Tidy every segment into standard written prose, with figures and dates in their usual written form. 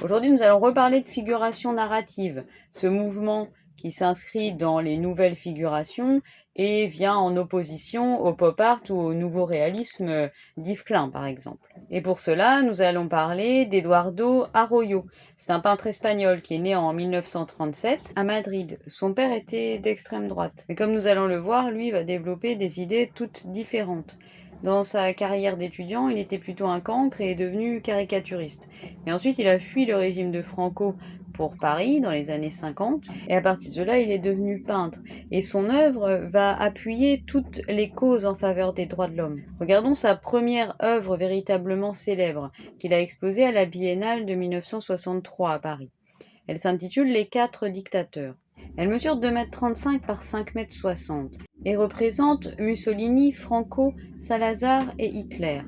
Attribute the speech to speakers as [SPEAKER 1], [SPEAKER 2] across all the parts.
[SPEAKER 1] Aujourd'hui, nous allons reparler de figuration narrative, ce mouvement qui s'inscrit dans les nouvelles figurations et vient en opposition au pop art ou au nouveau réalisme d'Yves Klein, par exemple. Et pour cela, nous allons parler d'Eduardo Arroyo. C'est un peintre espagnol qui est né en 1937 à Madrid. Son père était d'extrême droite. Mais comme nous allons le voir, lui va développer des idées toutes différentes. Dans sa carrière d'étudiant, il était plutôt un cancre et est devenu caricaturiste. Mais ensuite, il a fui le régime de Franco pour Paris dans les années 50, et à partir de là, il est devenu peintre. Et son œuvre va appuyer toutes les causes en faveur des droits de l'homme. Regardons sa première œuvre véritablement célèbre, qu'il a exposée à la Biennale de 1963 à Paris. Elle s'intitule Les 4 dictateurs. Elle mesure 2,35 m par 5,60 m et représente Mussolini, Franco, Salazar et Hitler.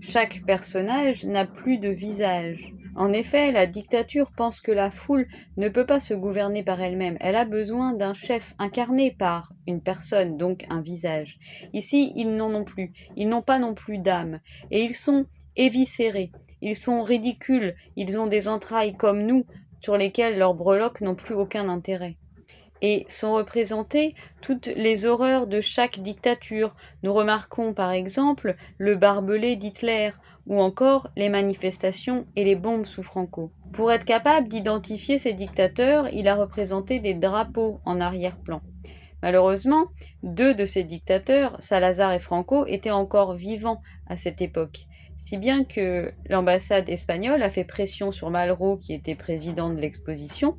[SPEAKER 1] Chaque personnage n'a plus de visage. En effet, la dictature pense que la foule ne peut pas se gouverner par elle-même. Elle a besoin d'un chef incarné par une personne, donc un visage. Ici, ils n'en ont plus. Ils n'ont pas non plus d'âme. Et ils sont éviscérés. Ils sont ridicules. Ils ont des entrailles comme nous, sur lesquelles leurs breloques n'ont plus aucun intérêt. Et sont représentées toutes les horreurs de chaque dictature. Nous remarquons par exemple le barbelé d'Hitler, ou encore les manifestations et les bombes sous Franco. Pour être capable d'identifier ces dictateurs, il a représenté des drapeaux en arrière-plan. Malheureusement, 2 de ces dictateurs, Salazar et Franco, étaient encore vivants à cette époque. Si bien que l'ambassade espagnole a fait pression sur Malraux, qui était président de l'exposition,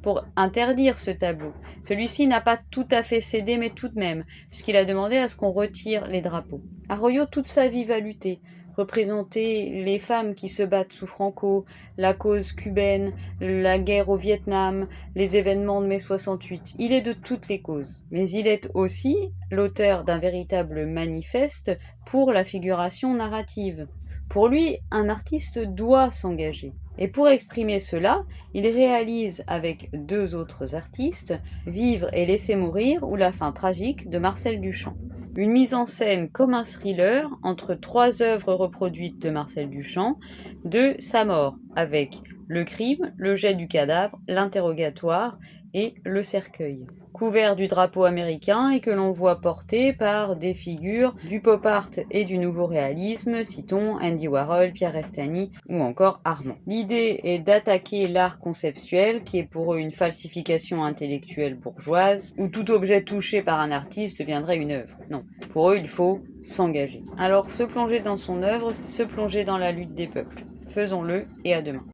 [SPEAKER 1] pour interdire ce tableau. Celui-ci n'a pas tout à fait cédé, mais tout de même, puisqu'il a demandé à ce qu'on retire les drapeaux. Arroyo, toute sa vie, va lutter, représenter les femmes qui se battent sous Franco, la cause cubaine, la guerre au Vietnam, les événements de mai 68. Il est de toutes les causes. Mais il est aussi l'auteur d'un véritable manifeste pour la figuration narrative. Pour lui, un artiste doit s'engager. Et pour exprimer cela, il réalise avec 2 autres artistes Vivre et laisser mourir ou La fin tragique de Marcel Duchamp. Une mise en scène comme un thriller entre 3 œuvres reproduites de Marcel Duchamp, de sa mort, avec le crime, le jet du cadavre, l'interrogatoire et le cercueil, couvert du drapeau américain et que l'on voit porté par des figures du pop art et du nouveau réalisme, citons Andy Warhol, Pierre Restany ou encore Armand. L'idée est d'attaquer l'art conceptuel qui est pour eux une falsification intellectuelle bourgeoise où tout objet touché par un artiste deviendrait une œuvre. Non, pour eux il faut s'engager. Alors se plonger dans son œuvre, c'est se plonger dans la lutte des peuples. Faisons-le et à demain.